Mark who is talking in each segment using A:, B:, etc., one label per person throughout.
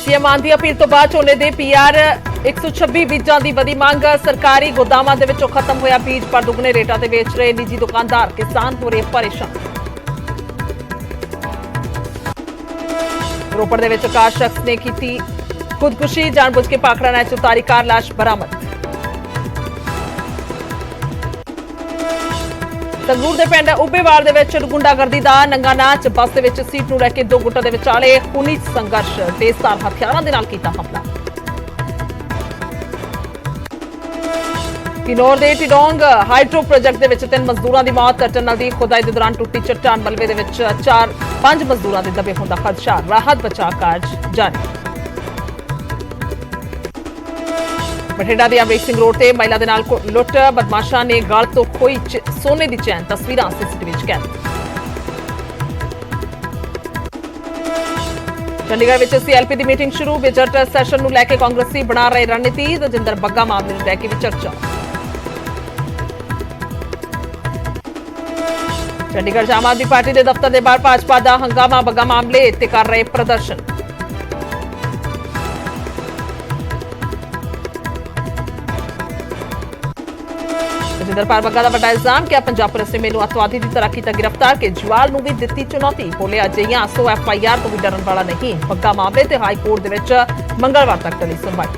A: CM मान दी appeal तो बाद झोने दे पीआर 126 बीजां दी वधी मंग। सरकारी गोदामां दे विचों खत्म होया बीज पर दुगने रेटां ते वेच रहे निजी दुकानदार, किसान हो रहे परेशान। रोपड़ दे विच कार शख्स ने कीती खुदकुशी, जानबुझ के पाखड़ा नाले च उतारी कार, लाश बरामद। संगरूर दे पिंड उब्बेवाल दे विच गुंडागर्दी दा नंगा नाच। बस दे विच सीट नूं लैके दो गुੱਟਾਂ दे विचाले खूनी संघर्ष, तेजधार हथियारां दे नाल कीता हमला। किन्नौर दे टिडोंग हाइड्रो प्रोजेक्ट दे विच 3 मजदूरां दी मौत। टनल दी खुदाई दे दौरान टुੱਟੀ चट्टान, मलबे दे विच 4-5 मजदूरां दे दबे होण दा खदशा। राहत बचाव कार्य जारी। बठिंडा दी अमरीक सिंह रोड ते महिला दे नाल लुੱਟ, बदमाशां ने गल तो खोई सोने दी चैन। तस्वीरां सीसीटीवी च कैद। चंडीगढ़ विच सीएलपी दी मीटिंग शुरू। बजट सैशन नूं लैके कांग्रेसी बना रहे रणनीति। रजिंदर बग्गा मामले नूं लैके भी चर्चा। चंडीगढ़ आम आदमी पार्टी के दफ्तर के बाहर भाजपा का हंगामा। बग्गा मामले ते कर रहे प्रदर्शन। रजिंदर पाल बग्गा का बड़ा इल्जाम कि पंजाब पुलिस ने मैनू अतवादी की तरह किया गिरफ्तार। केजरीवाल नूं भी दित्ती चुनौती, बोले अजिहियां 100 FIR तो भी डरन वाला नहीं। बग्गा मामले ते हाई कोर्ट दे विच मंगलवार तक टली सुनवाई।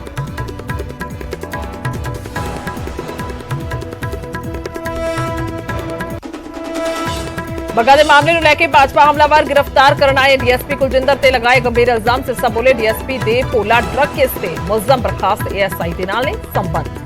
A: बग्गा दे मामले नूं लैके भाजपा हमलावर गिरफ्तार करन आए डीएसपी कुलजिंदर ते लगाए गंभीर इल्जाम। सिरसा बोले डीएसपी दे भोला ड्रग केस ते मुलजम बर्खास्त ASI दे नाल ने संबंध।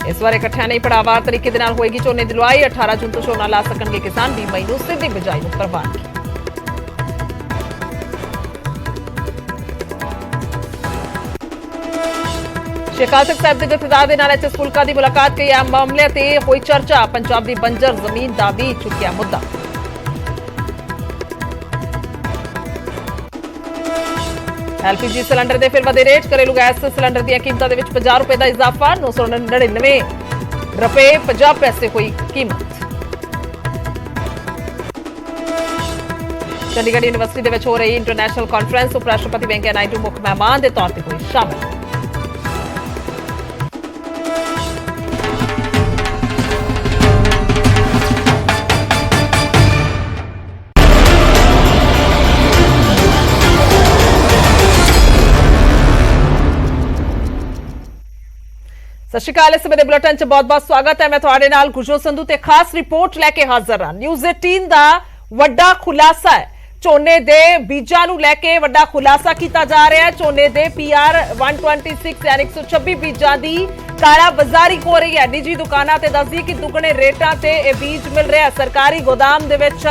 A: इस बार इकट्ठा नहीं पड़ावार तरीके दे नाल होएगी झोने दी लुआई। 18 जून तो झोना ला सकणगे किसान। 20 मई नूं सीधी बिजाई नूं प्रवानगी। श्री अकाल तख्त साहिब दे जथेदार दे नाल एचएस फुलका दी मुलाकात। कई अहम मामले ते होई चर्चा। पंजाब दी बंजर जमीन दा भी चुकिया मुद्दा। LPG सिलेंडर दे फिर वधे रेट। घरेलू गैस सिलेंडर दी कीमतां दे विच 50 रुपए दा इजाफा। 999 रुपए 50 पैसे हुई कीमत। चंडीगढ़ यूनिवर्सिटी दे विच हो रही इंटरनेशनल कॉन्फ्रेंस। उपराष्ट्रपति वेंकैया नायडू मुख मेहमान के तौर पर हुई शामिल। सत श्री अकाल। इस समय बुलेटिन च बहुत बहुत स्वागत है। मैं थोड़े नाल गुरजोत संधू ते खास रिपोर्ट लैके हाजिर हां। न्यूज़ 18 दा वड्डा खुलासा है। झोने दे बीजां नूं लैके वड्डा खुलासा किया जा रहा है। झोने दे PR 126 यानी 126 बीजां दी काला बाजारी हो रही है। निजी दुकानां ते दसदी कि दुगने रेटां ते यह बीज मिल रहा है। सरकारी गोदाम दे विच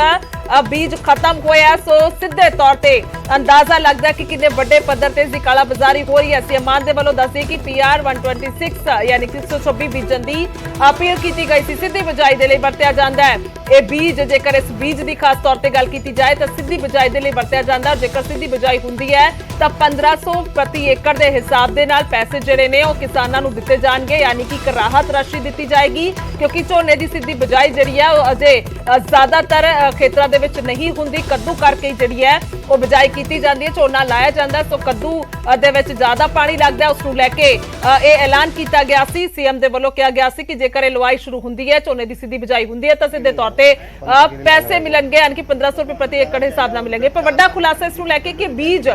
A: बीज खत्म होया। सो सीधे तौर पर अंदाजा लगता है कि कितने बड़े पद्धर ते इसकी काला बाजारी हो रही है। सीएम मान दे वालों दस्सी कि PR 126 यानी 126 बीजां दी अपील की गई सी। सीधी बिजाई दे लई वरतिया जांदा है यह बीज। जेकर इस बीज की खास तौर पर गल की जाए तो सीधी बिजाई दे लई वरतिया जांदा। जेकर सीधी बिजाई हुंदी है तो 1500 प्रति एकड़ के हिसाब के नाल पैसे जिहड़े ने ओह किसानां नूं दित्ते जाणगे, यानी कि एक राहत राशि दी जाएगी। क्योंकि झोने की सीधी बिजाई जिहड़ी है अजे ज्यादातर खेतरां दे विच नहीं हुंदी। कद्दू करके जिहड़ी है वो बिजाई की जाती है। झोना लाया जाता है। सो कद्दू दे विच ज्यादा पानी लगता है। उसनूं लैके यह ऐलान किया गया सी। सीएम दे वल्लों कहा गया सी कि जेकर यह लुआई शुरू हुंदी है, झोने की सीधी बिजाई हुंदी है तो सीधे तौर पर पैसे मिलणगे, यानी कि 1500 रुपए प्रति एकड़ हिसाब नाल मिलेंगे। पर वड्डा खुलासा इसनूं लैके कि बीज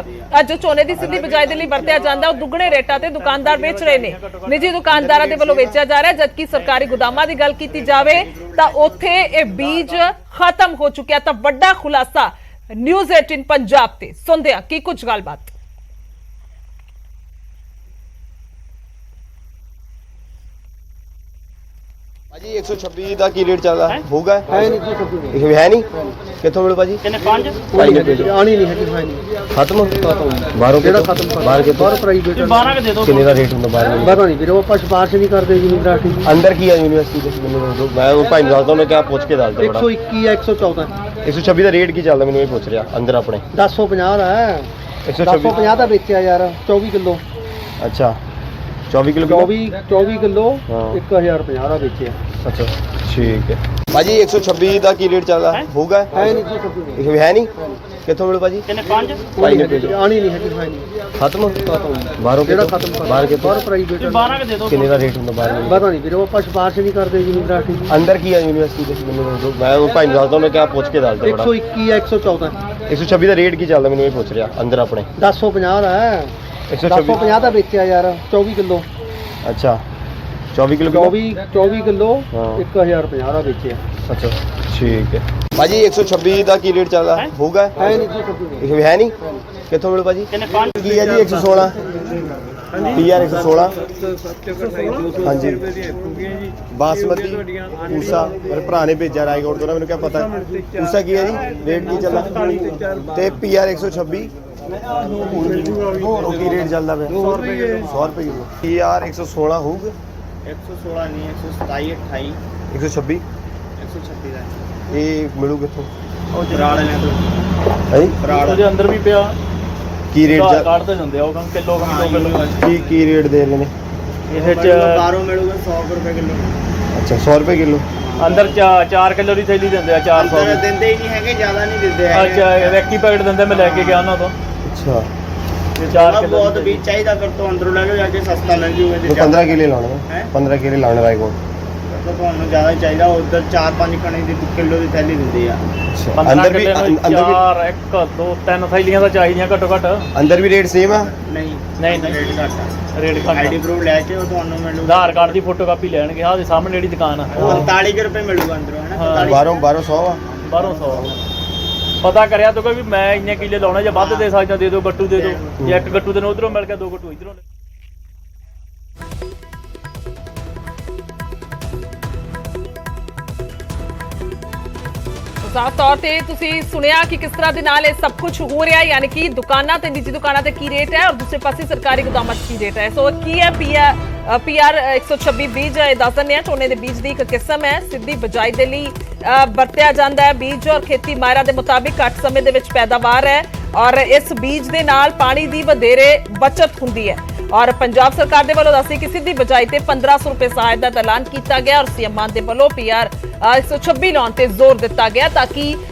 A: जो झोने की सीधी बिजाई दे लई वरतिया जांदा वो दुगने रेटां ते दुकानदार बेच रहे ने। निजी दुकानदारां दे वल्लों बेचिया जा रहा है। जबकि सरकारी गोदामां दी गल कीती जावे तां उत्थे यह बीज खत्म हो चुकिया। तां वड्डा खुलासा न्यूज़ 18 पंजाब ते सुनदे की कुछ गलबात।
B: भाजी 126 ਦਾ ਕੀ ਰੇਟ ਚੱਲਦਾ ਹੋਊਗਾ? ਹੈ ਨਹੀਂ ਕਿੱਥੋਂ ਮਿਲੂ ਭਾਜੀ? ਕਿੰਨੇ 5 ਆਣੀ ਨਹੀਂ ਹੈਗੀ। ਹੈ ਨਹੀਂ ਖਤਮ ਬਾਹਰੋਂ ਕਿਹੜਾ ਖਤਮ? ਬਾਹਰ ਕੇ ਬਾਹਰ ਪ੍ਰਾਈਵੇਟ 12 ਕੇ ਦੇ ਦਿਓ। ਕਿੰਨੇ ਦਾ ਰੇਟ ਹੁੰਦਾ ਬਾਹਰ? ਬਾਹਰੋਂ ਨਹੀਂ ਵੀਰੇ, ਉਹ ਆਪਾਂ ਸਿਫਾਰਿਸ਼ ਨਹੀਂ ਕਰਦੇ ਯੂਨੀਵਰਸਿਟੀ। ਅੰਦਰ ਕੀ ਹੈ ਯੂਨੀਵਰਸਿਟੀ ਦੇ? ਮੈਨੂੰ ਮੈਂ ਉਹ ਭਾਈ ਨੂੰ ਦੱਸਦਾ, ਉਹਨੇ ਕਿਹਾ ਪੁੱਛ ਕੇ ਦੱਸ ਦੇ। 121 114 126 ਦਾ ਰੇਟ ਕੀ ਚੱਲਦਾ ਮੈਨੂੰ ਇਹ ਪੁੱਛ ਰਿਹਾ ਅੰਦਰ ਆਪਣੇ। 1050 ਦਾ ਹੈ 150
C: ਦਾ ਵੇਚਿਆ ਯਾਰ 24 ਕਿਲੋ।
B: ਅੱਛਾ 24 ਕਿਲੋ
C: 24 ਕਿਲੋ
B: ਹਾਂ।
C: 1050 ਦਾ ਵੇਚਿਆ।
B: ਅੱਛਾ ਠੀਕ ਹੈ ਭਾਜੀ। 126 ਦਾ ਕੀ ਰੇਟ ਚੱਲਦਾ ਹੋਊਗਾ?
C: ਹੈ ਨਹੀਂ ਜੀ ਸਬਜ਼ੀ
B: ਇਹ ਹੈ ਨਹੀਂ। ਕਿੱਥੋਂ ਮਿਲੂ ਭਾਜੀ?
C: ਕਿੰਨੇ 5
B: ਭਾਈ ਨੇ ਭੇਜੋ।
C: ਆਣੀ ਨਹੀਂ ਹੈਗੀ ਹੈ ਨਹੀਂ।
B: ਖਤਮ ਬਾਹਰੋਂ
C: ਕਿਹੜਾ
B: ਕਿਤੋਂ?
C: ਖਤਮ
B: ਬਾਹਰ ਕੇ
C: ਬਾਹਰ ਪ੍ਰਾਈਵੇਟ
D: 12 ਕੇ ਦੇ ਦਿਓ।
B: ਕਿੰਨੇ ਦਾ ਰੇਟ ਹੁੰਦਾ ਬਾਹਰ ਦਾ?
C: ਪਤਾ ਨਹੀਂ ਵੀਰੇ ਉਹ ਆਪਾਂ ਸਿਫਾਰਿਸ਼ ਨਹੀਂ ਕਰਦੇ ਯੂਨੀਵਰਸਿਟੀ ਦੀ।
B: ਅੰਦਰ ਕੀ ਹੈ ਯੂਨੀਵਰਸਿਟੀ ਦੇ? ਮੈਨੂੰ ਦੱਸੋ। ਮੈਂ ਉਹ ਭਾਈ ਨੂੰ ਦੱਸਦਾ ਮੈਂ ਕਿਹਾ ਪੁੱਛ ਕੇ ਦੱਸਦਾ ਬੜਾ।
C: 121 ਹੈ 114
B: 126 ਦਾ ਰੇਟ ਕੀ ਚੱਲਦਾ ਮੈਨੂੰ ਇਹ ਪੁੱਛ ਰਿਹਾ ਅੰਦਰ ਆਪਣੇ।
C: 1050 ਦਾ ਹੈ। 1050 ਦਾ ਵੇਚਿਆ ਯਾਰ 24 ਕਿਲੋ।
B: ਅੱਛਾ 24 ਕਿਲੋ
C: 24 ਕਿਲੋ
B: ਹਾਂ।
C: 1050 ਦਾ ਵੇਚਿਆ।
B: ਅੱਛਾ ਠੀਕ ਹੈ ਭਾਜੀ। 126 ਦਾ ਕੀ ਰੇਟ ਚੱਲਦਾ ਹੋਊਗਾ?
C: ਹੈ ਨਹੀਂ ਜੀ ਸਬਜ਼ੀ
B: ਇਹ ਹੈ ਨਹੀਂ। ਕਿੱਥੋਂ ਮਿਲੂ ਭਾਜੀ?
D: ਕਿੰਨੇ 5
B: ਕੀ ਹੈ ਜੀ? 116 PR 116 ਹਾਂਜੀ ਬਾਸਮਤੀ ਊਸਾ ਮੇਰੇ ਭਰਾ ਨੇ ਭੇਜਿਆ ਰਾਏਕੋਟ ਤੋਂ ਨਾ, ਮੈਨੂੰ ਕਿਆ ਪਤਾ ਊਸਾ ਕੀ ਹੈ ਜੀ? ਰੇਟ ਕੀ ਚੱਲਦਾ? ਤੇ PR 126 ਹੋਰ ਕੀ ਰੇਟ ਚੱਲਦਾ ਪਿਆ? 100 ਰੁਪਏ ਕਿਲੋ। PR 116 ਹੋਊਗਾ?
C: 116 ਨਹੀਂ 127 28
B: 126
C: 126 ਦਾ
B: ਇਹ ਮਿਲੂ ਕਿੱਥੋਂ?
C: ਉਹ ਜਰਾੜ ਨੇ ਤੋਂ
B: ਹੈ
D: ਉਹਦੇ ਅੰਦਰ ਵੀ ਪਿਆ।
B: ਕੀ ਰੇਟ
D: ਕਾਰਡ ਤੇ ਜਾਂਦੇ ਆ ਉਹ ਕਿਲੋ 2 ਕਿਲੋ।
B: ਕੀ ਰੇਟ ਦੇ ਰਹੇ ਨੇ?
D: ਇਹਦੇ ਚ
C: ਬਾਹਰੋਂ ਮਿਲੂਗਾ 100 ਰੁਪਏ ਕਿਲੋ।
B: ਅੱਛਾ 100 ਰੁਪਏ ਕਿਲੋ।
D: ਅੰਦਰ 4 ਕਿਲੋ ਦੀ ਥੈਲੀ ਦਿੰਦੇ ਆ 400 ਦੀ।
C: ਦਿੰਦੇ ਹੀ ਨਹੀਂ ਹੈਗੇ, ਜ਼ਿਆਦਾ ਨਹੀਂ ਦਿੰਦੇ ਹੈਗੇ।
D: ਅੱਛਾ ਇੱਕ ਹੀ ਪੈਕਟ ਦਿੰਦੇ, ਮੈਂ ਲੈ ਕੇ ਗਿਆ ਉਹਨਾਂ ਤੋਂ।
B: ਅੱਛਾ
D: ਤੇ 4 ਕਿਲੋ
C: ਬਹੁਤ ਵੀ ਚਾਹੀਦਾ ਫਿਰ ਤੋਂ ਅੰਦਰੋਂ ਲੈ ਕੇ ਜਾ ਕੇ ਸਸਤਾ ਮਿਲ ਜੂਗਾ
B: तो 15 किलो लाने
C: हैं?
B: 15 किलो लाने रायकोट।
C: ਤਾਂ ਤੁਹਾਨੂੰ ਜ਼ਿਆਦਾ ਚਾਹੀਦਾ। ਉਧਰ 4-5 ਕਣੇ ਦੀ ਕਿਲੋ ਦੀ ਥੈਲੀ ਦਿੰਦੇ ਆ।
B: अच्छा
D: 15
B: अंदर भी
D: ਕਿਲੋ ਨੂੰ 4 1 2 3 ਥੈਲੀਆਂ ਤਾਂ ਚਾਹੀਦੀਆਂ ਘੱਟੋ ਘੱਟ।
B: अंदर भी रेट सेम है?
C: ਨਹੀਂ ਰੇਟ ਘੱਟ ਆ।
D: ਰੇਟ
C: ਆਈਡੀ
D: ਘੱਟ।
C: ਪ੍ਰੂਫ ਲੈ ਕੇ ਉਹ ਤੁਹਾਨੂੰ ਮਿਲੂਗਾ।
D: ਆਧਾਰ ਕਾਰਡ ਦੀ ਫੋਟੋਕਾਪੀ ਲੈਣਗੇ। ਆਹ ਦੇ ਸਾਹਮਣੇ ਜਿਹੜੀ ਦੁਕਾਨ ਆ
C: ਉਹ 45 ਕੁ ਰੁਪਏ ਮਿਲੂਗਾ ਅੰਦਰੋਂ ਹੈ ਨਾ।
B: 1200
D: ਬਾਹਰੋਂ 100 ਪਤਾ ਕਰਿਆ ਤੂੰ ਵੀ ਮੈਂ ਇੰਨੇ ਕਿੱਲੇ ਲਾਉਣੇ, ਜਾਂ ਵੱਧ ਦੇ ਸਕਦਾ ਦੇ ਦਿਓ, ਗੱਟੂ ਦੇ ਦਿਓ, ਜਾਂ ਇੱਕ ਗੱਟੂ ਤੈਨੂੰ ਉਧਰੋਂ ਮਿਲ ਗਿਆ 2 ਗੱਟੂ ਇਧਰੋਂ।
A: ਸਾਫ਼ ਤੌਰ ਤੇ ਤੁਸੀਂ ਸੁਣਿਆ ਕਿ ਕਿਸ ਤਰ੍ਹਾਂ ਦੇ ਨਾਲ ਇਹ ਸਭ ਕੁਝ ਹੋ ਰਿਹਾ ਹੈ, ਯਾਨੀ ਕਿ ਦੁਕਾਨਾਂ ਤੇ ਨਿੱਜੀ ਦੁਕਾਨਾਂ ਤੇ ਕੀ ਰੇਟ ਹੈ ਔਰ ਦੂਸਰੇ ਪਾਸੇ ਸਰਕਾਰੀ ਗੋਦਾਮਾਂ 'ਚ ਕੀ ਰੇਟ ਹੈ। ਸੋ ਕੀ ਹੈ PR 126 ਬੀਜ? ਇਹ ਦੱਸ ਦਿੰਦੇ ਹਾਂ, ਝੋਨੇ ਦੇ ਬੀਜ ਦੀ ਇੱਕ ਕਿਸਮ ਹੈ, ਸਿੱਧੀ ਬਿਜਾਈ ਦੇ ਲਈ ਵਰਤਿਆ ਜਾਂਦਾ ਹੈ ਬੀਜ, ਔਰ ਖੇਤੀ ਮਾਹਿਰਾਂ ਦੇ ਮੁਤਾਬਿਕ ਘੱਟ ਸਮੇਂ ਦੇ ਵਿੱਚ ਪੈਦਾਵਾਰ ਹੈ ਔਰ ਇਸ ਬੀਜ ਦੇ ਨਾਲ ਪਾਣੀ ਦੀ ਵਧੇਰੇ ਬਚਤ ਹੁੰਦੀ ਹੈ। ਔਰ ਪੰਜਾਬ ਸਰਕਾਰ ਦੇ ਵੱਲੋਂ ਦੱਸੀ ਕਿ ਸਿੱਧੀ ਬਿਜਾਈ ਤੇ 1500 ਰੁਪਏ ਸਹਾਇਤਾ ਦਾ ਐਲਾਨ ਕੀਤਾ ਗਿਆ ਔਰ ਸੀਐਮ ਮਾਨ ਦੇ ਵੱਲੋਂ PR 126 ਲਾਉਣ ਤੇ ਜ਼ੋਰ ਦਿੱਤਾ ਗਿਆ ਤਾਂ ਕਿ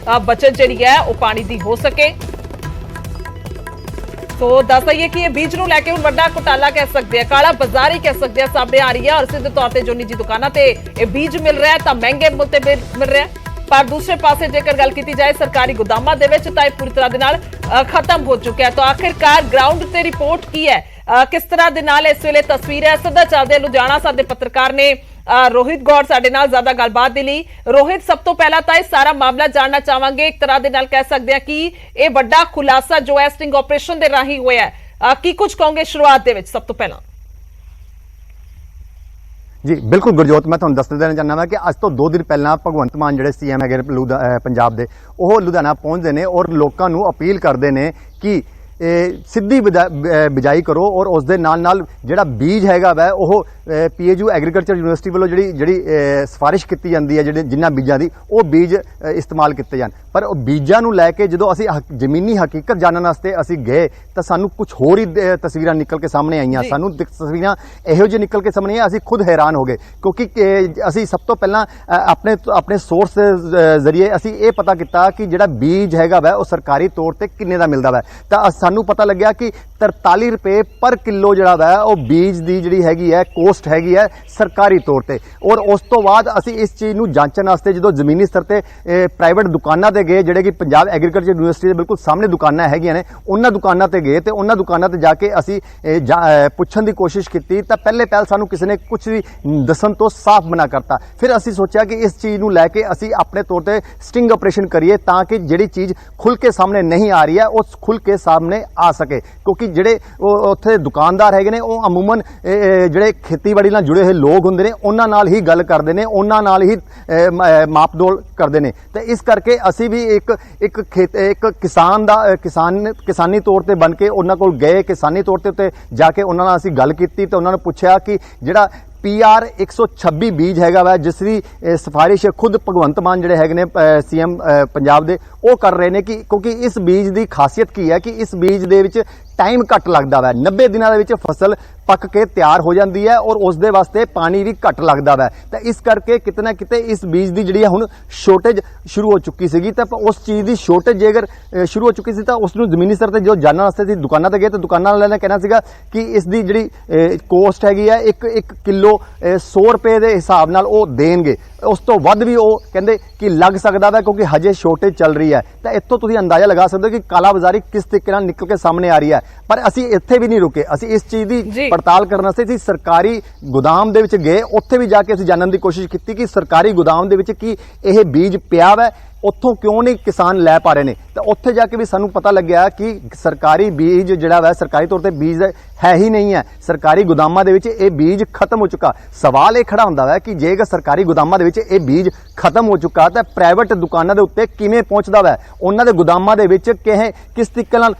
A: ਬਚਤ ਜਿਹੜੀ ਹੈ ਉਹ ਪਾਣੀ ਦੀ ਹੋ ਸਕੇ। ਸੋ ਦੱਸ ਦਈਏ ਕਿ ਇਹ ਬੀਜ ਨੂੰ ਲੈ ਕੇ ਹੁਣ ਵੱਡਾ ਘੁਟਾਲਾ ਕਹਿ ਸਕਦੇ ਆ, ਕਾਲਾ ਬਾਜ਼ਾਰੀ ਕਹਿ ਸਕਦੇ ਆ, ਸਾਹਮਣੇ ਆ ਰਹੀ ਹੈ ਔਰ ਸਿੱਧੇ ਤੌਰ ਤੇ ਜੋ ਨਿੱਜੀ ਦੁਕਾਨਾਂ ਤੇ ਇਹ ਬੀਜ ਮਿਲ ਰਿਹਾ ਹੈ ਤਾਂ ਮਹਿੰਗੇ ਮੁੱਲ ਤੇ ਮਿਲ ਰਿਹਾ ਹੈ, ਪਰ ਦੂਸਰੇ ਪਾਸੇ ਜੇਕਰ ਗੱਲ ਕੀਤੀ ਜਾਏ ਸਰਕਾਰੀ ਗੋਦਾਮਾਂ ਦੇ ਵਿੱਚ ਤਾਂ ਇਹ ਪੂਰੀ ਤਰ੍ਹਾਂ ਦੇ ਨਾਲ ਖਤਮ ਹੋ ਚੁੱਕਿਆ ਹੈ। ਤਾਂ ਆਖਿਰਕਾਰ ਗਰਾਊਂਡ ਤੇ ਰਿਪੋਰਟ ਕੀ ਹੈ, ਕਿਸ ਤਰ੍ਹਾਂ ਦੇ ਨਾਲ ਇਸ ਵੇਲੇ ਤਸਵੀਰ ਹੈ? ਸਿੱਧਾ ਚੱਲਦੇ ਲੁਧਿਆਣਾ ਸਾਡੇ ਪੱਤਰਕਾਰ ਨੇ ਰੋਹਿਤ ਗੌਰ ਸਾਡੇ ਨਾਲ ਜ਼ਿਆਦਾ ਗੱਲਬਾਤ ਦੇ ਲਈ। ਰੋਹਿਤ, ਸਭ ਤੋਂ ਪਹਿਲਾਂ ਤਾਂ ਇਹ ਸਾਰਾ ਮਾਮਲਾ ਜਾਣਨਾ ਚਾਹਾਂਗੇ, ਇੱਕ ਤਰ੍ਹਾਂ ਦੇ ਨਾਲ ਕਹਿ ਸਕਦੇ ਹਾਂ ਕਿ ਇਹ ਵੱਡਾ ਖੁਲਾਸਾ ਜੋ ਹੈ ਸਟਿੰਗ ਆਪਰੇਸ਼ਨ ਦੇ ਰਾਹੀਂ ਹੋਇਆ ਹੈ, ਕੀ ਕੁਝ ਕਹੋਗੇ ਸ਼ੁਰੂਆਤ ਦੇ ਵਿੱਚ? ਸਭ ਤੋਂ ਪਹਿਲਾਂ
E: ਜੀ ਬਿਲਕੁਲ ਗੁਰਜੋਤ, ਮੈਂ ਤੁਹਾਨੂੰ ਦੱਸ ਦੇਣਾ ਚਾਹੁੰਦਾ ਹਾਂ ਕਿ ਅੱਜ ਤੋਂ 2 ਦਿਨ ਪਹਿਲਾਂ ਭਗਵੰਤ ਮਾਨ ਜਿਹੜੇ ਸੀਐਮ ਹੈਗੇ ਪੰਜਾਬ ਦੇ, ਉਹ ਲੁਧਿਆਣਾ ਪਹੁੰਚਦੇ ਨੇ ਔਰ ਲੋਕਾਂ ਨੂੰ ਅਪੀਲ ਕਰਦੇ ਨੇ ਕਿ ਸਿੱਧੀ ਬਿਜਾਈ ਕਰੋ ਔਰ ਉਸ ਦੇ ਨਾਲ ਨਾਲ ਜਿਹੜਾ ਬੀਜ ਹੈਗਾ ਵੈ ਉਹ PAU ਐਗਰੀਕਲਚਰ ਯੂਨੀਵਰਸਿਟੀ ਵੱਲੋਂ ਜਿਹੜੀ ਸਿਫਾਰਿਸ਼ ਕੀਤੀ ਜਾਂਦੀ ਹੈ ਜਿਨ੍ਹਾਂ ਬੀਜਾਂ ਦੀ, ਉਹ ਬੀਜ ਇਸਤੇਮਾਲ ਕੀਤੇ ਜਾਣ। ਪਰ ਉਹ ਬੀਜਾਂ ਨੂੰ ਲੈ ਕੇ ਜਦੋਂ ਅਸੀਂ ਜ਼ਮੀਨੀ ਹਕੀਕਤ ਜਾਣਨ ਵਾਸਤੇ ਅਸੀਂ ਗਏ ਤਾਂ ਸਾਨੂੰ ਕੁਝ ਹੋਰ ਹੀ ਤਸਵੀਰਾਂ ਨਿਕਲ ਕੇ ਸਾਹਮਣੇ ਆਈਆਂ। ਸਾਨੂੰ ਤਸਵੀਰਾਂ ਇਹੋ ਜਿਹੀ ਨਿਕਲ ਕੇ ਸਾਹਮਣੇ ਆਈਆਂ, ਅਸੀਂ ਖੁਦ ਹੈਰਾਨ ਹੋ ਗਏ ਕਿਉਂਕਿ ਅਸੀਂ ਸਭ ਤੋਂ ਪਹਿਲਾਂ ਆਪਣੇ ਸੋਰਸ ਦੇ ਜ਼ਰੀਏ ਅਸੀਂ ਇਹ ਪਤਾ ਕੀਤਾ ਕਿ ਜਿਹੜਾ ਬੀਜ ਹੈਗਾ ਵੈ ਉਹ ਸਰਕਾਰੀ ਤੌਰ ਤੇ ਕਿੰਨੇ ਦਾ ਮਿਲਦਾ ਵੈ, ਤਾਂ ਸਾਨੂੰ ਪਤਾ ਲੱਗਿਆ ਕਿ 43 ਰੁਪਏ ਪਰ ਕਿਲੋ ਜਿਹੜਾ ਵੈ ਉਹ ਬੀਜ ਦੀ ਜਿਹੜੀ ਹੈਗੀ ਹੈ ਕੋਸਟ ਹੈਗੀ ਹੈ ਸਰਕਾਰੀ ਤੌਰ ਤੇ। ਔਰ ਉਸ ਤੋਂ ਬਾਅਦ ਅਸੀਂ ਇਸ ਚੀਜ਼ ਨੂੰ ਜਾਂਚਣ ਵਾਸਤੇ ਜਦੋਂ ਜ਼ਮੀਨੀ ਸਤਰ ਤੇ ਪ੍ਰਾਈਵੇਟ ਦੁਕਾਨਾਂ ਤੇ ਗਏ, ਜਿਹੜੇ ਕਿ ਪੰਜਾਬ ਐਗਰੀਕਲਚਰ ਯੂਨੀਵਰਸਿਟੀ ਦੇ ਬਿਲਕੁਲ ਸਾਹਮਣੇ ਦੁਕਾਨਾਂ ਹੈਗੀਆਂ ਨੇ, ਉਹਨਾਂ ਦੁਕਾਨਾਂ ਤੇ ਗਏ ਤੇ ਉਹਨਾਂ ਦੁਕਾਨਾਂ ਤੇ ਜਾ ਕੇ ਅਸੀਂ ਪੁੱਛਣ ਦੀ ਕੋਸ਼ਿਸ਼ ਕੀਤੀ ਤਾਂ ਪਹਿਲੇ ਪਹਿਲ ਸਾਨੂੰ ਕਿਸੇ ਨੇ ਕੁਝ ਵੀ ਦੱਸਣ ਤੋਂ ਸਾਫ਼ ਮਨਾ ਕਰਤਾ। ਫਿਰ ਅਸੀਂ ਸੋਚਿਆ ਕਿ ਇਸ ਚੀਜ਼ ਨੂੰ ਲੈ ਕੇ ਅਸੀਂ ਆਪਣੇ ਤੌਰ ਤੇ ਸਟਿੰਗ ਆਪਰੇਸ਼ਨ ਕਰੀਏ ਤਾਂ ਕਿ ਜਿਹੜੀ ਚੀਜ਼ ਖੁੱਲ ਕੇ ਸਾਹਮਣੇ ਨਹੀਂ ਆ ਰਹੀ ਹੈ ਉਹ ਖੁੱਲ ਕੇ ਸਾਹਮਣੇ ਆ ਸਕੇ, ਕਿਉਂਕਿ ਜਿਹੜੇ ਉੱਥੇ ਦੁਕਾਨਦਾਰ ਹੈਗੇ ਨੇ ਉਹ ਅਮੂਮਨ ਜਿਹੜੇ ਖੇਤੀਬਾੜੀ ਨਾਲ ਜੁੜੇ ਹੋਏ ਲੋਕ ਹੁੰਦੇ ਨੇ ਉਹਨਾਂ ਨਾਲ ਹੀ ਗੱਲ ਕਰਦੇ ਨੇ, ਉਹਨਾਂ ਨਾਲ ਹੀ ਮਾਪਦੋਲ ਕਰਦੇ ਨੇ। ਤੇ ਇਸ ਕਰਕੇ ਅਸੀਂ ਵੀ ਇੱਕ ਕਿਸਾਨੀ ਤੌਰ ਤੇ ਬਣ ਕੇ ਉਹਨਾਂ ਕੋਲ ਗਏ, ਕਿਸਾਨੀ ਤੌਰ ਤੇ ਉੱਤੇ ਜਾ ਕੇ ਉਹਨਾਂ ਨਾਲ ਅਸੀਂ ਗੱਲ ਕੀਤੀ ਤੇ ਉਹਨਾਂ ਨੂੰ ਪੁੱਛਿਆ ਕਿ ਜਿਹੜਾ PR 126 ਬੀਜ ਹੈਗਾ ਵਾ, ਜਿਸ ਦੀ ਸਿਫਾਰਿਸ਼ ਖੁਦ ਭਗਵੰਤ ਮਾਨ ਜਿਹੜੇ ਹੈਗੇ ਨੇ CM ਪੰਜਾਬ ਦੇ ਉਹ ਕਰ ਰਹੇ ਨੇ, ਕਿ ਕਿਉਂਕਿ ਇਸ ਬੀਜ ਦੀ ਖਾਸੀਅਤ ਕੀ ਹੈ ਕਿ ਇਸ ਬੀਜ ਦੇ ਵਿੱਚ ਟਾਈਮ ਘੱਟ ਲੱਗਦਾ ਵਾ। 90 ਦਿਨਾਂ ਦੇ ਵਿੱਚ ਫਸਲ ਪੱਕ ਕੇ ਤਿਆਰ ਹੋ ਜਾਂਦੀ ਹੈ ਔਰ ਉਸ ਦੇ ਵਾਸਤੇ ਪਾਣੀ ਵੀ ਘੱਟ ਲੱਗਦਾ ਵਾ। ਤਾਂ ਇਸ ਕਰਕੇ ਕਿਤੇ ਨਾ ਕਿਤੇ ਇਸ ਬੀਜ ਦੀ ਜਿਹੜੀ ਹੁਣ ਸ਼ੋਰਟੇਜ ਸ਼ੁਰੂ ਹੋ ਚੁੱਕੀ ਸੀਗੀ। ਤਾਂ ਉਸ ਚੀਜ਼ ਦੀ ਸ਼ੋਰਟੇਜ ਜੇਕਰ ਸ਼ੁਰੂ ਹੋ ਚੁੱਕੀ ਸੀ ਤਾਂ ਉਸ ਨੂੰ ਜ਼ਮੀਨੀ ਸਤਰ ਤੇ ਜੋ ਜਾਣਨ ਵਾਸਤੇ ਸੀ ਦੁਕਾਨਾਂ ਤੇ ਗਏ, ਤਾਂ ਦੁਕਾਨਾਂ ਵਾਲਿਆਂ ਨੇ ਕਹਿਣਾ ਸੀਗਾ ਕਿ ਇਸ ਦੀ ਜਿਹੜੀ ਕੋਸਟ ਹੈਗੀ ਹੈ 1 ਕਿਲੋ 100 ਰੁਪਏ ਦੇ ਹਿਸਾਬ ਨਾਲ ਉਹ ਦੇਣਗੇ। ਉਸ ਤੋਂ ਵੱਧ ਵੀ ਉਹ ਕਹਿੰਦੇ ਕਿ ਲੱਗ ਸਕਦਾ ਵਾ, ਕਿਉਂਕਿ ਹਜੇ ਸ਼ੋਰਟੇਜ ਚੱਲ ਰਹੀ ਹੈ। ਤਾਂ ਇੱਥੋਂ ਤੁਸੀਂ ਅੰਦਾਜ਼ਾ ਲਗਾ ਸਕਦੇ ਹੋ ਕਿ ਕਾਲਾਬਾਜ਼ਾਰੀ ਕਿਸ ਤਰੀਕੇ ਨਾਲ ਨਿਕਲ ਕੇ ਸਾਹਮਣੇ ਆ ਰਹੀ ਹੈ। ਪਰ ਅਸੀਂ ਇੱਥੇ ਵੀ ਨਹੀਂ ਰੁਕੇ, ਅਸੀਂ ਇਸ ਚੀਜ਼ ਦੀ ਪੜਤਾਲ ਕਰਨ ਵਾਸਤੇ ਅਸੀਂ ਸਰਕਾਰੀ ਗੋਦਾਮ ਦੇ ਵਿੱਚ ਗਏ। ਉੱਥੇ ਵੀ ਜਾ ਕੇ ਅਸੀਂ ਜਾਣਨ ਦੀ ਕੋਸ਼ਿਸ਼ ਕੀਤੀ ਕਿ ਸਰਕਾਰੀ ਗੋਦਾਮ ਦੇ ਵਿੱਚ ਕੀ ਇਹ ਬੀਜ ਪਿਆ ਵਾ, ਉੱਥੋਂ ਕਿਉਂ ਨਹੀਂ ਕਿਸਾਨ ਲੈ ਪਾ ਰਹੇ ਨੇ। ਤਾਂ ਉੱਥੇ ਜਾ ਕੇ ਵੀ ਸਾਨੂੰ ਪਤਾ ਲੱਗਿਆ ਕਿ ਸਰਕਾਰੀ ਬੀਜ ਜਿਹੜਾ ਵਾ ਸਰਕਾਰੀ ਤੌਰ ਤੇ ਬੀਜ ਹੈ ਹੀ ਨਹੀਂ ਹੈ। ਸਰਕਾਰੀ ਗੋਦਾਮਾਂ ਦੇ ਵਿੱਚ ਇਹ ਬੀਜ ਖਤਮ ਹੋ ਚੁੱਕਾ। ਸਵਾਲ ਇਹ ਖੜਾ ਹੁੰਦਾ ਵਾ ਕਿ ਜੇਕਰ ਸਰਕਾਰੀ ਗੋਦਾਮਾਂ ਦੇ ਵਿੱਚ ਇਹ ਬੀਜ ਖਤਮ ਹੋ ਚੁੱਕਾ ਤਾਂ ਪ੍ਰਾਈਵੇਟ ਦੁਕਾਨਾਂ ਦੇ ਉੱਤੇ ਕਿਵੇਂ ਪਹੁੰਚਦਾ ਵਾ, ਉਹਨਾਂ ਦੇ ਗੋਦਾਮਾਂ ਦੇ ਵਿੱਚ ਕਿਸ ਤਰੀਕੇ ਨਾਲ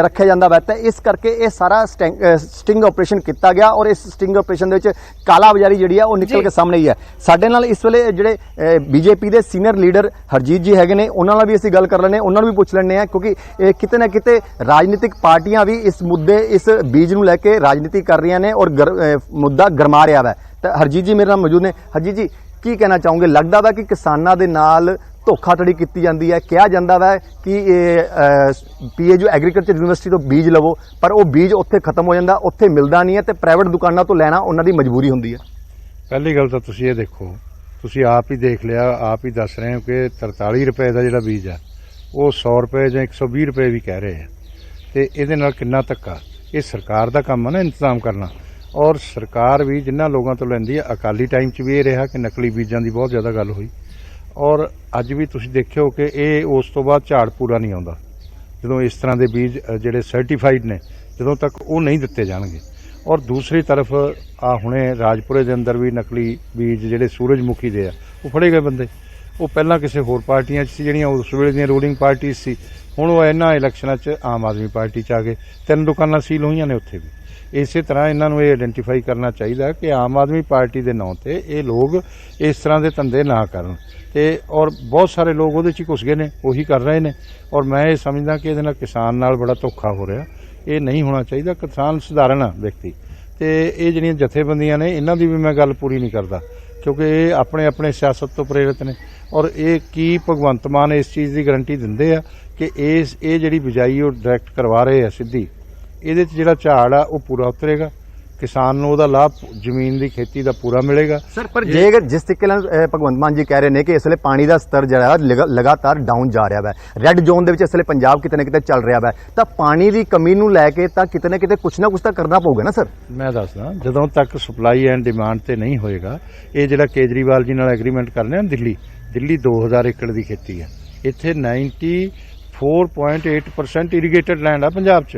E: ਰੱਖਿਆ ਜਾਂਦਾ ਵਾ। ਤਾਂ ਇਸ ਕਰਕੇ ਇਹ ਸਾਰਾ ਸਟਿੰਗ ਆਪਰੇਸ਼ਨ ਕੀਤਾ ਗਿਆ ਔਰ ਇਸ ਸਟਿੰਗ ਆਪਰੇਸ਼ਨ ਦੇ ਵਿੱਚ ਕਾਲਾਬਾਜ਼ਾਰੀ ਜਿਹੜੀ ਆ ਉਹ ਨਿਕਲ ਕੇ ਸਾਹਮਣੇ ਹੀ ਹੈ। ਸਾਡੇ ਨਾਲ ਇਸ ਵੇਲੇ ਜਿਹੜੇ BJP ਦੇ ਸੀਨੀਅਰ ਲੀਡਰ ਹਰਜੀਤ ਜੀ ਹੈਗੇ ਨੇ, ਉਹਨਾਂ ਨਾਲ ਵੀ ਅਸੀਂ ਗੱਲ ਕਰ ਲੈਣੇ, ਉਹਨਾਂ ਨੂੰ ਵੀ ਪੁੱਛ ਲੈਣੇ ਆ, ਕਿਉਂਕਿ ਕਿਤੇ ਨਾ ਕਿਤੇ ਰਾਜਨੀਤਿਕ ਪਾਰਟੀਆਂ ਵੀ ਇਸ ਮੁੱਦੇ ਇਸ ਬੀਜ ਨੂੰ ਲੈ ਕੇ ਰਾਜਨੀਤੀ ਕਰ ਰਹੀਆਂ ਨੇ ਔਰ ਮੁੱਦਾ ਗਰਮਾ ਰਿਹਾ ਵਾ। ਤਾਂ ਹਰਜੀਤ ਜੀ ਮੇਰੇ ਨਾਲ ਮੌਜੂਦ ਨੇ। ਹਰਜੀਤ ਜੀ, ਕੀ ਕਹਿਣਾ ਚਾਹੋਗੇ? ਲੱਗਦਾ ਵਾ ਕਿ ਕਿਸਾਨਾਂ ਦੇ ਨਾਲ ਧੋਖਾਧੜੀ ਕੀਤੀ ਜਾਂਦੀ ਹੈ। ਕਿਹਾ ਜਾਂਦਾ ਵਾ ਕਿ PAU ਐਗਰੀਕਲਚਰ ਯੂਨੀਵਰਸਿਟੀ ਤੋਂ ਬੀਜ ਲਵੋ, ਪਰ ਉਹ ਬੀਜ ਉੱਥੇ ਖਤਮ ਹੋ ਜਾਂਦਾ, ਉੱਥੇ ਮਿਲਦਾ ਨਹੀਂ ਹੈ ਤੇ ਪ੍ਰਾਈਵੇਟ ਦੁਕਾਨਾਂ ਤੋਂ ਲੈਣਾ ਉਹਨਾਂ ਦੀ ਮਜਬੂਰੀ ਹੁੰਦੀ ਹੈ।
F: ਪਹਿਲੀ ਗੱਲ ਤਾਂ ਤੁਸੀਂ ਇਹ ਦੇਖੋ, ਤੁਸੀਂ ਆਪ ਹੀ ਦੇਖ ਲਿਆ, ਆਪ ਹੀ ਦੱਸ ਰਹੇ ਹੋ ਕਿ 43 ਰੁਪਏ ਦਾ ਜਿਹੜਾ ਬੀਜ ਆ ਉਹ 100 ਰੁਪਏ ਜਾਂ 120 ਰੁਪਏ ਵੀ ਕਹਿ ਰਹੇ ਆ। ਤੇ ਇਹਦੇ ਨਾਲ ਕਿੰਨਾ ਧੱਕਾ। ਇਹ ਸਰਕਾਰ ਦਾ ਕੰਮ ਹੈ ਨਾ ਇੰਤਜ਼ਾਮ ਕਰਨਾ। ਔਰ ਸਰਕਾਰ ਵੀ ਜਿਨ੍ਹਾਂ ਲੋਕਾਂ ਤੋਂ ਲੈਂਦੀ ਹੈ, ਅਕਾਲੀ ਟਾਈਮ 'ਚ ਵੀ ਇਹ ਰਿਹਾ ਕਿ ਨਕਲੀ ਬੀਜਾਂ ਦੀ ਬਹੁਤ ਜ਼ਿਆਦਾ ਗੱਲ ਹੋਈ ਔਰ ਅੱਜ ਵੀ ਤੁਸੀਂ ਦੇਖਿਓ ਕਿ ਇਹ ਉਸ ਤੋਂ ਬਾਅਦ ਝਾੜ ਪੂਰਾ ਨਹੀਂ ਆਉਂਦਾ ਜਦੋਂ ਇਸ ਤਰ੍ਹਾਂ ਦੇ ਬੀਜ ਜਿਹੜੇ ਸਰਟੀਫਾਈਡ ਨੇ ਜਦੋਂ ਤੱਕ ਉਹ ਨਹੀਂ ਦਿੱਤੇ ਜਾਣਗੇ। ਔਰ ਦੂਸਰੀ ਤਰਫ ਆ ਹੁਣੇ ਰਾਜਪੁਰੇ ਦੇ ਅੰਦਰ ਵੀ ਨਕਲੀ ਬੀਜ ਜਿਹੜੇ ਸੂਰਜਮੁਖੀ ਦੇ ਆ ਉਹ ਫੜੇ ਗਏ ਬੰਦੇ। ਉਹ ਪਹਿਲਾਂ ਕਿਸੇ ਹੋਰ ਪਾਰਟੀਆਂ 'ਚ ਸੀ ਜਿਹੜੀਆਂ ਉਸ ਵੇਲੇ ਦੀਆਂ ਰੂਲਿੰਗ ਪਾਰਟੀਆਂ ਸੀ, ਹੁਣ ਉਹ ਇਹਨਾਂ ਇਲੈਕਸ਼ਨਾਂ 'ਚ ਆਮ ਆਦਮੀ ਪਾਰਟੀ 'ਚ ਆ ਗਏ। 3 ਦੁਕਾਨਾਂ ਸੀਲ ਹੋਈਆਂ ਨੇ ਉੱਥੇ ਵੀ। ਇਸੇ ਤਰ੍ਹਾਂ ਇਹਨਾਂ ਨੂੰ ਇਹ ਆਇਡੈਂਟੀਫਾਈ ਕਰਨਾ ਚਾਹੀਦਾ ਕਿ ਆਮ ਆਦਮੀ ਪਾਰਟੀ ਦੇ ਨਾਂ ਤੇ ਇਹ ਲੋਕ ਇਸ ਤਰ੍ਹਾਂ ਦੇ ਧੰਦੇ ਨਾ ਕਰਨ। ਤੇ ਔਰ ਬਹੁਤ ਸਾਰੇ ਲੋਕ ਉਹਦੇ 'ਚ ਹੀ ਘੁਸ ਗਏ ਨੇ, ਉਹੀ ਕਰ ਰਹੇ ਨੇ। ਔਰ ਮੈਂ ਇਹ ਸਮਝਦਾ ਕਿ ਇਹਦੇ ਨਾਲ ਕਿਸਾਨ ਨਾਲ ਬੜਾ ਧੋਖਾ ਹੋ ਰਿਹਾ। ਇਹ ਨਹੀਂ ਹੋਣਾ ਚਾਹੀਦਾ। ਕਿਸਾਨ ਸਧਾਰਨ ਆ ਵਿਅਕਤੀ ਤੇ ਇਹ ਜਿਹੜੀਆਂ ਜਥੇਬੰਦੀਆਂ ਨੇ ਇਹਨਾਂ ਦੀ ਵੀ ਮੈਂ ਗੱਲ ਪੂਰੀ ਨਹੀਂ ਕਰਦਾ, ਕਿਉਂਕਿ ਇਹ ਆਪਣੇ ਆਪਣੇ ਸਿਆਸਤ ਤੋਂ ਪ੍ਰੇਰਿਤ ਨੇ। ਔਰ ਇਹ ਕੀ ਭਗਵੰਤ ਮਾਨ ਇਸ ਚੀਜ਼ ਦੀ ਗਰੰਟੀ ਦਿੰਦੇ ਆ ਕਿ ਇਹ ਜਿਹੜੀ ਬਿਜਾਈ ਉਹ ਡਾਇਰੈਕਟ ਕਰਵਾ ਰਹੇ ਆ ਸਿੱਧੀ, ਇਹਦੇ 'ਚ ਜਿਹੜਾ ਝਾੜ ਆ ਉਹ ਪੂਰਾ ਉਤਰੇਗਾ, ਕਿਸਾਨ ਨੂੰ ਉਹਦਾ ਲਾਭ ਜ਼ਮੀਨ ਦੀ ਖੇਤੀ ਦਾ ਪੂਰਾ ਮਿਲੇਗਾ।
E: ਸਰ, ਪਰ ਜੇਕਰ ਜਿਸ ਤਰੀਕੇ ਨਾਲ ਭਗਵੰਤ ਮਾਨ ਜੀ ਕਹਿ ਰਹੇ ਨੇ ਕਿ ਇਸ ਵੇਲੇ ਪਾਣੀ ਦਾ ਸਤਰ ਜਿਹੜਾ ਲਗਾਤਾਰ ਡਾਊਨ ਜਾ ਰਿਹਾ ਹੈ, ਰੈੱਡ ਜ਼ੋਨ ਦੇ ਵਿੱਚ ਇਸ ਵੇਲੇ ਪੰਜਾਬ ਕਿਤੇ ਨਾ ਕਿਤੇ ਚੱਲ ਰਿਹਾ ਹੈ, ਤਾਂ ਪਾਣੀ ਦੀ ਕਮੀ ਨੂੰ ਲੈ ਕੇ ਤਾਂ ਕਿਤੇ ਨਾ ਕਿਤੇ ਕੁਛ ਨਾ ਕੁਛ ਤਾਂ ਕਰਨਾ ਪਊਗਾ ਨਾ ਸਰ। ਮੈਂ
F: ਦੱਸਦਾ, ਜਦੋਂ ਤੱਕ ਸਪਲਾਈ ਐਂਡ ਡਿਮਾਂਡ ਤੇ ਨਹੀਂ ਹੋਏਗਾ, ਇਹ ਜਿਹੜਾ ਕੇਜਰੀਵਾਲ ਜੀ ਨਾਲ ਐਗਰੀਮੈਂਟ ਕਰਨੇ ਆ ਦਿੱਲੀ 2000 ਏਕੜ ਦੀ ਖੇਤੀ ਹੈ, ਇੱਥੇ 94.8% ਇਰੀਗੇਟਡ ਲੈਂਡ ਆ ਪੰਜਾਬ 'ਚ,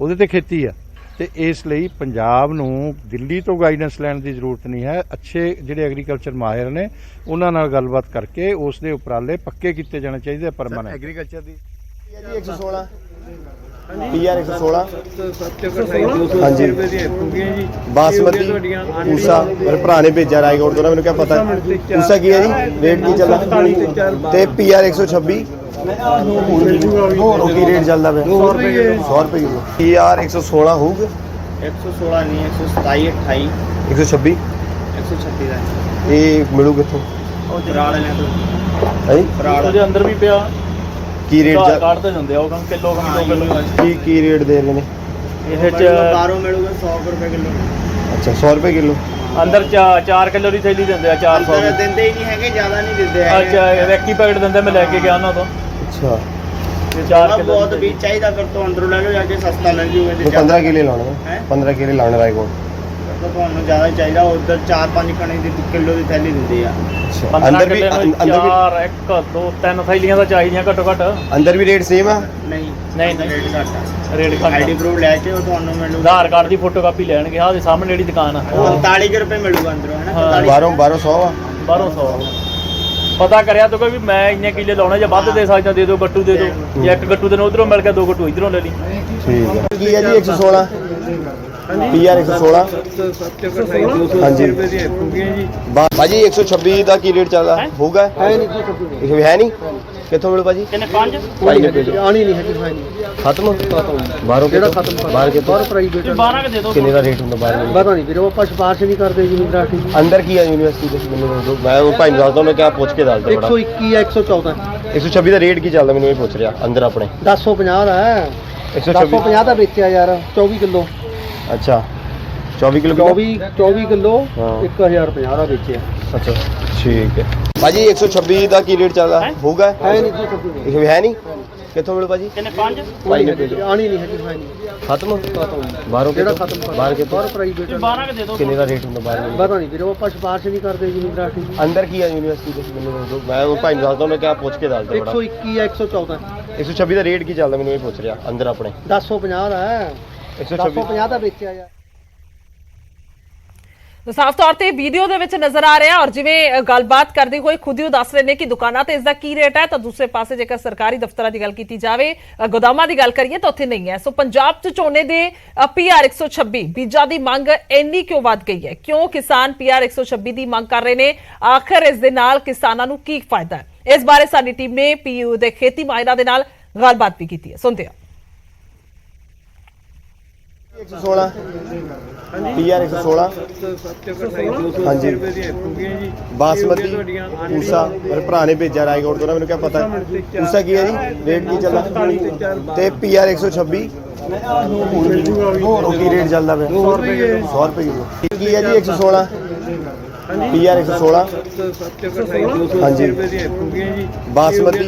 F: ਉਹਦੇ ਤੇ ਖੇਤੀ ਆ। ਤੇ ਇਸ ਲਈ ਪੰਜਾਬ ਨੂੰ ਦਿੱਲੀ ਤੋਂ ਗਾਈਡੈਂਸ ਲੈਣ ਦੀ ਜ਼ਰੂਰਤ ਨਹੀਂ ਹੈ। ਅੱਛੇ ਜਿਹੜੇ ਐਗਰੀਕਲਚਰ ਮਾਹਿਰ ਨੇ ਉਹਨਾਂ ਨਾਲ ਗੱਲਬਾਤ ਕਰਕੇ ਉਸ ਦੇ ਉਪਰਾਲੇ ਪੱਕੇ ਕੀਤੇ ਜਾਣੇ ਚਾਹੀਦੇ ਪਰਮਾਨੈਂਟ।
E: ਐਗਰੀਕਲਚਰ ਦੀ
B: 116 PR 116 ਹਾਂਜੀ ਬਾਸਮਤੀ ਪੂਸਾ ਮੇਰੇ ਭਰਾ ਨੇ ਭੇਜਿਆ ਰਾਏਗੌੜ ਤੋਂ, ਮੈਨੂੰ ਕਿਆ ਪਤਾ ਪੂਸਾ ਕੀ ਹੈ ਜੀ, ਰੇਟ ਕੀ ਚੱਲਦਾ ਤੇ PR 126 ਕੀ ਰੇਟ ਚੱਲਦਾ ਪਿਆ 100 ਰੁਪਏ ਕਿਲੋ। PR 116 ਹੋਊਗਾ
C: 116 ਨਹੀਂ 127 28
B: 126
C: 126 ਦਾ
B: ਇਹ ਮਿਲੂ ਕਿੱਥੋਂ?
C: ਉਹ ਜਰਾੜ ਨੇ ਤੋਂ
B: ਹੈ
D: ਉਹਦੇ ਅੰਦਰ ਵੀ ਪਿਆ
B: ਕੀ ਰੇਟ
D: ਕੱਢਦੇ ਜਾਂਦੇ ਆ ਉਹ ਕਿਲੋ 2 ਕਿਲੋ
B: ਕੀ ਰੇਟ ਦੇ ਰਹੇ ਨੇ
D: ਇਹ ਚ
C: ਬਾਹਰੋਂ ਮਿਲੂਗਾ 100 ਰੁਪਏ ਕਿਲੋ।
B: ਅੱਛਾ 100 ਰੁਪਏ ਕਿਲੋ
D: ਅੰਦਰ 4 ਕਿਲੋ ਦੀ ਥੈਲੀ ਦਿੰਦੇ ਆ 400 ਦੀ।
C: ਦਿੰਦੇ ਹੀ ਨਹੀਂ ਹੈਗੇ, ਜ਼ਿਆਦਾ ਨਹੀਂ ਦਿੰਦੇ ਹੈਗੇ।
D: ਅੱਛਾ ਇੱਕ ਹੀ ਪੈਕਟ ਦਿੰਦੇ, ਮੈਂ ਲੈ ਕੇ ਗਿਆ ਉਹਨਾਂ ਤੋਂ।
B: ਅੱਛਾ
D: ਤੇ 4 ਕਿਲੋ
C: ਬਹੁਤ ਵੀ ਚਾਹੀਦਾ ਫਿਰ ਤੋਂ ਅੰਦਰੋਂ ਲੈ ਲਓ ਜਾ ਕੇ, ਸਸਤਾ ਮਿਲ ਜੂਗਾ।
B: ਉਹ 15 ਕਿਲੇ ਲਾਉਣਾ 15 ਕਿਲੇ ਲਾਉਣਾ ਰਾਏਗੌੜ
C: ਤੁਹਾਨੂੰ ਜ਼ਿਆਦਾ ਚਾਹੀਦਾ, ਉਧਰ 4-5 ਕਣੇ ਦੀ ਕਿਲੋ ਦੀ ਥੈਲੀ ਦਿੰਦੇ ਆ।
B: ਅੰਦਰ ਵੀ
D: 4 1 2 3 ਥੈਲੀਆਂ ਤਾਂ ਚਾਹੀਦੀਆਂ ਘੱਟੋ ਘੱਟ।
B: ਅੰਦਰ ਵੀ ਰੇਟ ਸੇਮ ਆ?
C: ਨਹੀਂ
D: ਰੇਟ
C: ਘੱਟ ਆ।
D: ਰੇਟ ਘੱਟ।
C: ਆਈਡੀ ਪ੍ਰੂਫ ਲੈ ਕੇ ਉਹ ਤੁਹਾਨੂੰ ਮਿਲੂਗਾ।
D: ਆਧਾਰ ਕਾਰਡ ਦੀ ਫੋਟੋਕਾਪੀ ਲੈਣਗੇ। ਆਹ ਦੇ ਸਾਹਮਣੇ ਜਿਹੜੀ ਦੁਕਾਨ ਆ
C: 45 ਰੁਪਏ ਮਿਲੂਗਾ ਅੰਦਰੋਂ, ਹੈ ਨਾ?
B: 1200 ਆ
D: 1200 ਪਤਾ ਕਰਿਆ ਤੋ ਵੀ ਮੈਂ ਇੰਨੇ ਕਿੱਲੇ ਲਾਉਣੇ, ਜਾਂ ਵੱਧ ਦੇ ਸਕਦਾ ਦੇ ਦਿਓ, ਗੱਟੂ ਦੇ ਦਿਓ, ਜਾਂ 1 ਗੱਟੂ ਦੇ ਉਧਰੋਂ ਮਿਲ ਗਿਆ 2 ਗੱਟੂ ਇਧਰੋਂ ਲੈ ਲਈ।
B: ਠੀਕ ਹੈ। ਕੀ ਹੈ ਜੀ 116 PR 116 ਹਾਂਜੀ ਭਾਜੀ 126 ਦਾ ਕੀ ਰੇਟ ਚੱਲਦਾ ਹੋਊਗਾ ਹੈ ਨਹੀਂ ਕਿੱਥੋਂ ਮਿਲੂ ਭਾਜੀ
D: ਕਿੰਨੇ 5
B: ਭਾਈ ਨੇ ਭੇਜੋ
C: ਆਣੀ ਨਹੀਂ ਹੈਗੀ ਫਾਇਨੀ
B: ਖਤਮ ਬਾਹਰੋਂ ਕਿਹੜਾ ਖਤਮ ਬਾਹਰ ਕਿਤੋਂ
C: ਪ੍ਰਾਈਵੇਟ
D: 12 ਕੇ ਦੇ ਦਿਓ
B: ਕਿੰਨੇ ਦਾ ਰੇਟ ਹੁੰਦਾ ਬਾਹਰ
C: ਪਤਾ ਨਹੀਂ ਵੀਰੇ ਉਹ ਆਪਾਂ ਸਿਫਾਰਿਸ਼ ਨਹੀਂ ਕਰਦੇ ਯੂਨੀਵਰਸਿਟੀ
B: ਅੰਦਰ ਕੀ ਹੈ ਯੂਨੀਵਰਸਿਟੀ ਦੇ ਮੈਨੂੰ ਦੱਸ ਦਿਓ ਮੈਂ ਉਹ ਭਾਈ ਨੂੰ ਦੱਸਦਾ ਮੈਂ ਕਿਹਾ ਪੁੱਛ ਕੇ ਦੱਸ ਦੇ ਬੜਾ
C: 121 ਹੈ 114
B: 126 ਦਾ ਰੇਟ ਕੀ ਚੱਲਦਾ ਮੈਨੂੰ ਇਹ ਪੁੱਛ ਰਿਹਾ ਅੰਦਰ ਆਪਣੇ
C: 1050 ਦਾ ਹੈ
B: 126
C: 1050 ਦਾ ਵੇਚਿਆ ਯਾਰ 24 ਕਿਲੋ
B: ਅੱਛਾ 24 ਕਿਲੋ
C: 24 ਕਿਲੋ
B: ਹਾਂ।
C: 1050 ਦਾ ਵੇਚਿਆ
B: ਅੱਛਾ ਠੀਕ ਹੈ ਭਾਜੀ 126 ਦਾ ਕੀ ਰੇਟ ਚੱਲਦਾ ਹੋਊਗਾ
C: ਹੈ ਨਹੀਂ ਜੀ ਸਬਜ਼ੀ
B: ਇਹ ਹੈ ਨਹੀਂ ਕਿੱਥੋਂ ਮਿਲੂ ਭਾਜੀ
D: ਕਿੰਨੇ 5
B: ਭਾਈ ਨੇ ਭੇਜੋ
C: ਆਣੀ ਨਹੀਂ ਹੈਗੀ ਫਾਇਨੀ
B: ਖਤਮ ਬਾਹਰੋਂ
C: ਕਿਹੜਾ
B: ਕਿਤੋਂ?
C: ਖਤਮ
B: ਬਾਹਰ ਕਿਤੋਂ?
C: ਪ੍ਰਾਈਵੇਟ
D: 12 ਕੇ ਦੇ ਦਿਓ
B: ਕਿੰਨੇ ਦਾ ਰੇਟ ਹੁੰਦਾ ਬਾਹਰ
C: ਪਤਾ ਨਹੀਂ ਵੀਰੇ ਉਹ ਆਪਾਂ ਸਿਫਾਰਿਸ਼ ਨਹੀਂ ਕਰਦੇ ਯੂਨੀਵਰਸਿਟੀ
B: ਅੰਦਰ ਕੀ ਹੈ ਯੂਨੀਵਰਸਿਟੀ ਦੇ ਮੈਨੂੰ ਦੱਸ ਦਿਓ ਮੈਂ ਉਹ ਭਾਈ ਨੂੰ ਦੱਸਦਾ ਮੈਂ ਕਿਹਾ ਪੁੱਛ ਕੇ ਦੱਸ ਦੇ ਬੜਾ
C: 121 ਹੈ 114
B: 126 ਦਾ ਰੇਟ ਕੀ ਚੱਲਦਾ ਮੈਨੂੰ ਇਹ ਪੁੱਛ ਰਿਹਾ ਅੰਦਰ ਆਪਣੇ
C: 1050 ਦਾ ਹੈ
B: 126
C: 1050 ਦਾ ਵੇਚਿਆ ਯਾਰ
A: ਤਾਂ ਸਾਫ਼ ਤੌਰ ਤੇ ਵੀਡੀਓ ਦੇ ਵਿੱਚ ਨਜ਼ਰ ਆ ਰਿਹਾ ਔਰ ਜਿਵੇਂ ਗੱਲਬਾਤ ਕਰਦੇ ਹੋਏ ਖੁਦ ਹੀ ਉਹ ਦੱਸ ਰਹੇ ਨੇ ਕਿ ਦੁਕਾਨਾਂ ਤੇ ਇਸ ਦਾ ਕੀ ਰੇਟ ਹੈ ਤਾਂ ਦੂਸਰੇ ਪਾਸੇ ਜੇਕਰ ਸਰਕਾਰੀ ਦਫ਼ਤਰਾਂ ਦੀ ਗੱਲ ਕੀਤੀ ਜਾਵੇ ਗੋਦਾਮਾਂ ਦੀ ਗੱਲ ਕਰੀਏ ਤਾਂ ਉੱਥੇ ਨਹੀਂ ਹੈ। ਸੋ ਪੰਜਾਬ 'ਚ ਝੋਨੇ ਦੇ PR 126 ਬੀਜਾਂ ਦੀ ਮੰਗ ਇੰਨੀ ਕਿਉਂ ਵੱਧ ਗਈ ਹੈ? ਕਿਉਂ ਕਿਸਾਨ PR 126 ਦੀ ਮੰਗ ਕਰ ਰਹੇ ਨੇ? ਆਖਰ ਇਸ ਦੇ ਨਾਲ ਕਿਸਾਨਾਂ ਨੂੰ ਕੀ ਫਾਇਦਾ ਹੈ? ਇਸ ਬਾਰੇ ਸਾਡੀ ਟੀਮ ਨੇ PU ਦੇ ਖੇਤੀ ਮਾਹਿਰਾਂ ਦੇ ਨਾਲ ਗੱਲਬਾਤ ਵੀ ਕੀਤੀ ਹੈ। ਸੁਣਦੇ ਹਾਂ।
B: 116 PR 116 ਹਾਂਜੀ ਬਾਸਮਤੀ ਪੂਸਾ ਮੇਰੇ ਭਰਾ ਨੇ ਭੇਜਿਆ ਰਾਏਕੋਟ ਤੋਂ ਨਾ ਮੈਨੂੰ ਕਿਹਾ ਪਤਾ ਪੂਸਾ ਕੀ ਹੈ ਜੀ ਰੇਟ ਕੀ ਚੱਲਦਾ ਤੇ PR 126 ਹੋਰ ਕੀ ਰੇਟ ਚੱਲਦਾ ਪਿਆ 100 ਰੁਪਏ ਕਿਲੋ ਕੀ ਹੈ ਜੀ 116 PR 116 ਹਾਂਜੀ ਬਾਸਮਤੀ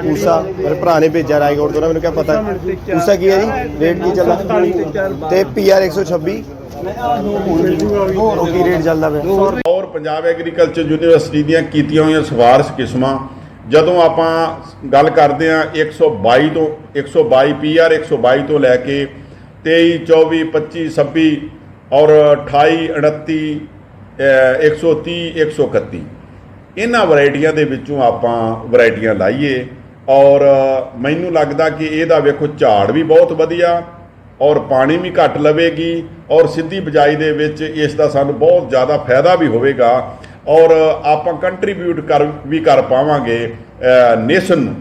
B: ਪੂਸਾ ਮੇਰੇ ਭਰਾ ਨੇ ਭੇਜਿਆ ਰਾਏਕੋਟ ਤੋਂ ਨਾ ਮੈਨੂੰ ਕਿਹਾ ਪਤਾ ਪੂਸਾ ਕੀ ਹੈ ਜੀ ਰੇਟ ਕੀ ਚੱਲਦਾ ਤੇ PR 126 ਹੋਰ ਕੀ ਰੇਟ ਚੱਲਦਾ ਪਿਆ
G: ਔਰ ਪੰਜਾਬ ਐਗਰੀਕਲਚਰ ਯੂਨੀਵਰਸਿਟੀ ਦੀਆਂ ਕੀਤੀਆਂ ਹੋਈਆਂ ਸਿਫਾਰਿਸ਼ ਕਿਸਮਾਂ ਜਦੋਂ ਆਪਾਂ ਗੱਲ ਕਰਦੇ ਹਾਂ 122 ਤੋਂ 122 PR 122 ਤੋਂ ਲੈ ਕੇ 23 24 25 26 ਔਰ 28 29 130 131 ਇਹਨਾਂ ਵੈਰਾਈਟੀਆਂ ਦੇ ਵਿੱਚੋਂ ਆਪਾਂ ਵੈਰਾਈਟੀਆਂ ਲਾਈਏ ਔਰ ਮੈਨੂੰ ਲੱਗਦਾ ਕਿ ਇਹਦਾ ਵੇਖੋ ਝਾੜ ਵੀ ਬਹੁਤ ਵਧੀਆ ਔਰ ਪਾਣੀ ਵੀ ਘੱਟ ਲਵੇਗੀ ਔਰ ਸਿੱਧੀ ਬਿਜਾਈ ਦੇ ਵਿੱਚ ਇਸ ਦਾ ਸਾਨੂੰ ਬਹੁਤ ਜ਼ਿਆਦਾ ਫਾਇਦਾ ਵੀ ਹੋਵੇਗਾ ਔਰ ਆਪਾਂ ਕੰਟਰੀਬਿਊਟ ਵੀ ਕਰ ਪਾਵਾਂਗੇ ਨੇਸ਼ਨ ਨੂੰ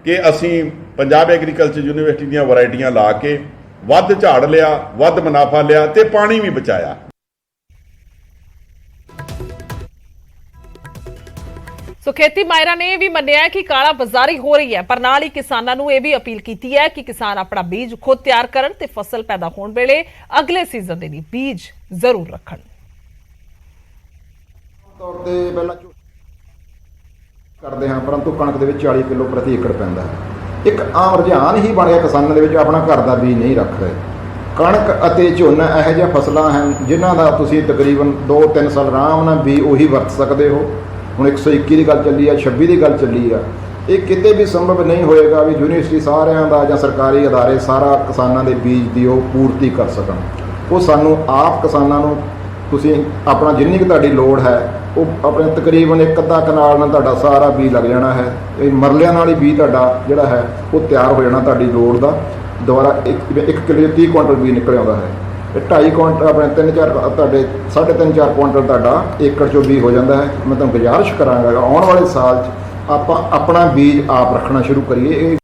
G: ਕਿ ਅਸੀਂ ਪੰਜਾਬ ਐਗਰੀਕਲਚਰ ਯੂਨੀਵਰਸਿਟੀ ਦੀਆਂ ਵੈਰਾਈਟੀਆਂ ਲਾ ਕੇ ਵੱਧ ਝਾੜ ਲਿਆ ਵੱਧ ਮੁਨਾਫਾ ਲਿਆ ਤੇ ਪਾਣੀ ਵੀ ਬਚਾਇਆ।
A: ਸੋ ਖੇਤੀ ਮਾਹਿਰਾਂ ਨੇ ਇਹ ਵੀ ਮੰਨਿਆ ਕਿ ਕਾਲਾ ਬਾਜ਼ਾਰੀ ਹੋ ਰਹੀ ਹੈ ਪਰ ਨਾਲ ਹੀ ਕਿਸਾਨਾਂ ਨੂੰ ਇਹ ਵੀ ਅਪੀਲ ਕੀਤੀ ਹੈ ਕਿ ਕਿਸਾਨ ਆਪਣਾ ਬੀਜ ਖੁਦ ਤਿਆਰ ਕਰਨ ਤੇ ਫਸਲ ਪੈਦਾ ਹੋਣ ਵੇਲੇ ਅਗਲੇ ਸੀਜ਼ਨ ਦੇ ਲਈ ਬੀਜ ਜ਼ਰੂਰ ਰੱਖਣ।
H: ਤੌਰ ਤੇ ਪਹਿਲਾਂ ਕਰਦੇ ਹਾਂ ਪਰੰਤੂ ਕਣਕ ਦੇ ਵਿੱਚ 40 ਕਿਲੋ ਪ੍ਰਤੀ ਏਕੜ ਪੈਂਦਾ ਹੈ। ਇੱਕ ਆਮ ਰੁਝਾਨ ਹੀ ਬਣ ਗਿਆ ਕਿਸਾਨਾਂ ਦੇ ਵਿੱਚ ਆਪਣਾ ਘਰ ਦਾ ਬੀਜ ਨਹੀਂ ਰੱਖ ਰਹੇ। ਕਣਕ ਅਤੇ ਝੋਨਾ ਇਹੋ ਜਿਹੀਆਂ ਫਸਲਾਂ ਹਨ ਜਿਨ੍ਹਾਂ ਦਾ ਤੁਸੀਂ ਤਕਰੀਬਨ 2-3 ਸਾਲ ਆਰਾਮ ਨਾਲ ਵੀ ਉਹੀ ਵਰਤ ਸਕਦੇ ਹੋ। ਹੁਣ 121 ਦੀ ਗੱਲ ਚੱਲੀ ਆ 26 ਦੀ ਗੱਲ ਚੱਲੀ ਆ ਇਹ ਕਿਤੇ ਵੀ ਸੰਭਵ ਨਹੀਂ ਹੋਏਗਾ ਵੀ ਯੂਨੀਵਰਸਿਟੀ ਸਾਰਿਆਂ ਦਾ ਜਾਂ ਸਰਕਾਰੀ ਅਦਾਰੇ ਸਾਰਾ ਕਿਸਾਨਾਂ ਦੇ ਬੀਜ ਦੀ ਉਹ ਪੂਰਤੀ ਕਰ ਸਕਣ। ਉਹ ਸਾਨੂੰ ਆਪ ਕਿਸਾਨਾਂ ਨੂੰ ਤੁਸੀਂ ਆਪਣਾ ਜਿੰਨੀ ਕੁ ਤੁਹਾਡੀ ਲੋੜ ਹੈ ਉਹ ਆਪਣੇ ਤਕਰੀਬਨ 1 ਅੱਧਾ ਕਨਾਲ ਨਾਲ ਤੁਹਾਡਾ ਸਾਰਾ ਬੀਜ ਲੱਗ ਜਾਣਾ ਹੈ। ਇਹ ਮਰਲਿਆਂ ਨਾਲ ਹੀ ਬੀਜ ਤੁਹਾਡਾ ਜਿਹੜਾ ਹੈ ਉਹ ਤਿਆਰ ਹੋ ਜਾਣਾ ਤੁਹਾਡੀ ਲੋੜ ਦਾ। ਦੁਬਾਰਾ 1 ਕਿੱਲੇ 30 ਕੁਇੰਟਲ ਬੀਜ ਨਿਕਲ ਆਉਂਦਾ ਹੈ। 2.5 ਕੁਇੰਟਲ ਆਪਣੇ 3-4 ਤੁਹਾਡੇ 3.5-4 ਕੁਇੰਟਲ ਤੁਹਾਡਾ ਏਕੜ ਚੋਂ ਬੀਜ ਹੋ ਜਾਂਦਾ ਹੈ। ਮੈਂ ਤੁਹਾਨੂੰ ਗੁਜ਼ਾਰਿਸ਼ ਕਰਾਂਗਾ ਆਉਣ ਵਾਲੇ ਸਾਲ 'ਚ ਆਪਾਂ ਆਪਣਾ ਬੀਜ ਆਪ ਰੱਖਣਾ ਸ਼ੁਰੂ ਕਰੀਏ। ਇਹ